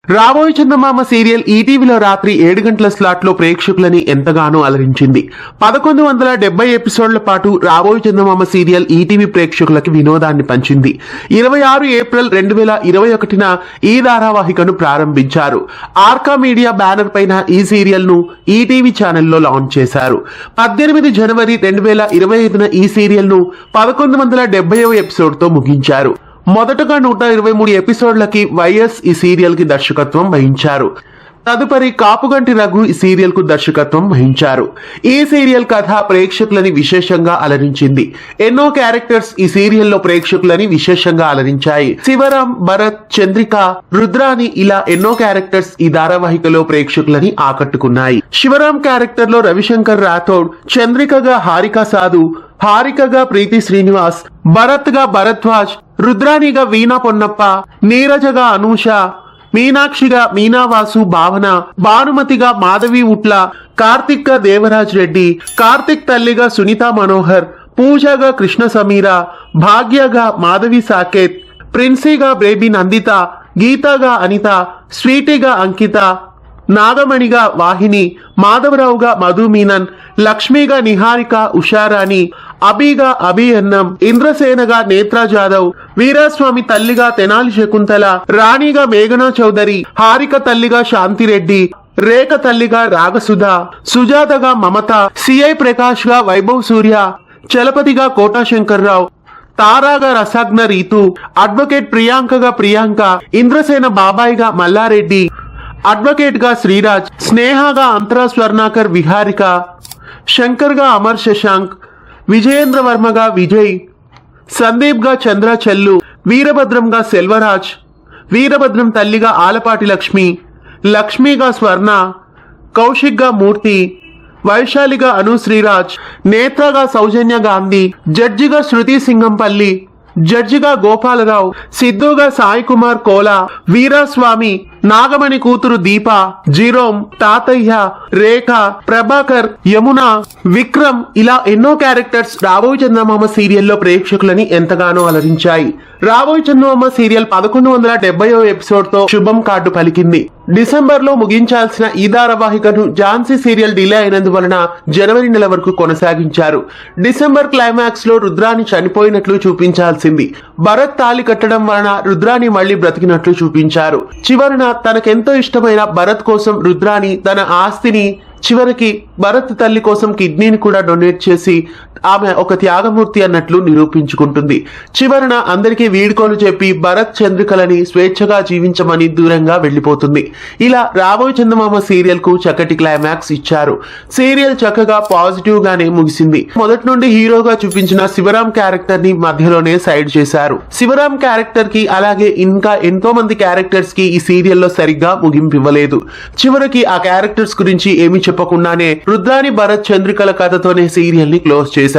రాబోయే చందమామ సీరియల్ ఈటీవీలో రాత్రి 7 గంటల స్లాట్ లో ప్రేక్షకులని ఎంతగానో అలరించింది. 1170 ఎపిసోడ్ల పాటు రాబోయే చందమామ సీరియల్ ఈటీవీ ప్రేక్షకులకి వినోదాన్ని పంచింది. 26 ఏప్రిల్ 2021న ఈ ధారావాహికను ప్రారంభించారు. ఆర్కా మీడియా బ్యానర్ పైన ఈ సీరియల్ ను ఈటీవీ ఛానల్లో లాంచ్ చేశారు. 18 జనవరి 2025న ఈ సీరియల్ ను 1170వ ఎపిసోడ్ తో ముగించారు. మొదటగా 123 ఎపిసోడ్లకి వైఎస్ ఈ సీరియల్ కి దర్శకత్వం వహించారు. తదుపరి కాపుగంటి రఘు ఈ సీరియల్ కు దర్శకత్వం వహించారు. ఈ సీరియల్ కథ ప్రేక్షకులని విశేషంగా అలరించింది. ఎన్నో క్యారెక్టర్స్ ఈ సీరియల్లో ప్రేక్షకులని విశేషంగా అలరించాయి. శివరాం, భరత్, చంద్రిక, రుద్రాని ఇలా ఎన్నో క్యారెక్టర్స్ ఈ ధారావాహికలో ప్రేక్షకులని ఆకట్టుకున్నాయి. శివరాం క్యారెక్టర్ లో రవిశంకర్ రాథోడ్, చంద్రికగా హారిక సాధు, హారికగా ప్రీతి శ్రీనివాస్, భరత్ గా భరద్వాజ్, రుద్రానిగా వీణా పొన్నప్ప, నీరజగా అనూష, మీనాక్షిగా మీనావాసు భావన, భానుమతిగా మాధవి ఉట్ల, కార్తిక్ గా దేవరాజ్ రెడ్డి, కార్తిక్ తల్లిగా సునీత మనోహర్, పూజగా కృష్ణ సమీర, భాగ్యగా మాధవి సాకేత్, ప్రిన్సీగా బేబీ నందిత, గీతగా అనిత, స్వీటీగా అంకిత, నాగమణిగా వాహిని, మాధవరావుగా మధు మీనన్, లక్ష్మిగా నిహారిక ఉషారాణి, అభిగా అభి అన్నం, ఇంద్రసేనగా నేత్రా జాదవ్, వీరాస్వామి తల్లిగా తెనాలి శకుంతల, రాణిగా మేఘనా చౌదరి, హారిక తల్లిగా శాంతిరెడ్డి, రేఖ తల్లిగా రాగసుధ, సుజాతగా మమత, సిఐ ప్రకాష్ గా వైభవ్ సూర్య, చలపతిగా కోటా శంకర్రావు, తారాగా రసాగ్న రీతు, అడ్వకేట్ ప్రియాంకగా ప్రియాంక, ఇంద్రసేన బాబాయిగా మల్లారెడ్డి, అడ్వకేట్ గా శ్రీరాజ్, స్నేహగా అంతరా స్వర్ణాకర్ విహారిక, శంకర్ గా అమర్ శశాంక్, విజయేంద్ర వర్మగా విజయ్, సందీప్ గా చంద్ర చెల్లు, వీరభద్రంగా సెల్వరాజ్, వీరభద్రం తల్లిగా ఆలపాటి లక్ష్మి, లక్ష్మిగా స్వర్ణ, కౌశిక్ గా మూర్తి, వైశాలిగా అను శ్రీరాజ్, నేత్రగా సౌజన్య గాంధీ, జడ్జిగా శృతి సింగంపల్లి, జడ్జిగా గోపాలరావు, సిద్ధుగా సాయి కుమార్ కోలా, వీరాస్వామి, నాగమణి కూతురు దీప, జీరోమ్, తాతయ్య, రేఖ, ప్రభాకర్, యమున, విక్రమ్ ఇలా ఎన్నో క్యారెక్టర్స్ రాబోయే చందమామ సీరియల్లో ప్రేక్షకులని ఎంతగానో అలరించాయి. రాబోయే చందమామ సీరియల్ 1170వ ఎపిసోడ్ తో శుభం కార్డు పలికింది. డిసెంబర్ లో ముగించాల్సిన ఈ ధారావాహికను ఝాన్సీ సీరియల్ డిలే అయినందువలన జనవరి నెల వరకు కొనసాగించారు. డిసెంబర్ క్లైమాక్స్ లో రుద్రాని చనిపోయినట్లు చూపించాల్సింది. భరత్ తాళి కట్టడం వలన రుద్రాని మళ్లీ బ్రతికినట్లు చూపించారు. చివరన తనకెంతో ఇష్టమైన భరత్ కోసం రుద్రాని తన ఆస్తిని, చివరికి భరత్ తల్లి కోసం కిడ్నీని కూడా డొనేట్ చేసి ఆమె ఒక త్యాగమూర్తి అన్నట్లు నిరూపించుకుంటుంది. చివరన అందరికీ వీడ్కోలు చెప్పి భరత్ చంద్రికలని స్వేచ్ఛగా జీవించమని దూరంగా వెళ్లిపోతుంది. ఇలా రాబోయే చందమామ సీరియల్ కు చక్కటి క్లైమాక్స్ ఇచ్చారు. సీరియల్ చక్కగా పాజిటివ్ గానే ముగిసింది. మొదటి నుండి హీరోగా చూపించిన శివరాం క్యారెక్టర్ ని మధ్యలోనే సైడ్ చేశారు. శివరాం క్యారెక్టర్ కి అలాగే ఇంకా ఎంతో మంది క్యారెక్టర్స్ కి ఈ సీరియల్లో సరిగ్గా ముగింపు ఇవ్వలేదు. చివరికి ఆ క్యారెక్టర్స్ గురించి ఏమి చెప్పకుండానే రుద్రాని భరత్ చంద్రికల కథతోనే సీరియల్ ని క్లోజ్ చేశారు.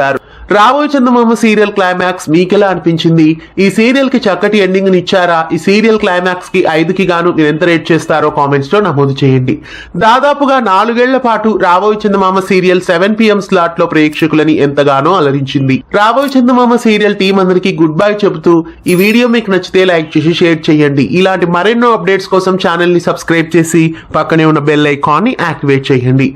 రాబోయే చందమామ సీరియల్ క్లైమాక్స్ మీకెలా అనిపించింది? ఈ సీరియల్ కి చక్కటి ఎండింగ్ ని ఇచ్చారా? ఈ సీరియల్ క్లైమాక్స్ కి 5కి గాను మీరు ఎంత రేట్ చేస్తారో కామెంట్స్ లో నమోదు చేయండి. దాదాపుగా 4 ఏళ్ల పాటు రాబోయే చందమామ సీరియల్ 7 PM స్లాట్ లో ప్రేక్షకులని ఎంతగానో అలరించింది. రాబోయే చందమామ సీరియల్ టీం అందరికి గుడ్ బై చెబుతూ ఈ వీడియో మీకు నచ్చితే లైక్ చేసి షేర్ చేయండి. ఇలాంటి మరెన్నో అప్డేట్స్ కోసం ఛానల్ ని సబ్స్క్రైబ్ చేసి పక్కనే ఉన్న బెల్ ఐకాన్ ని యాక్టివేట్ చేయండి.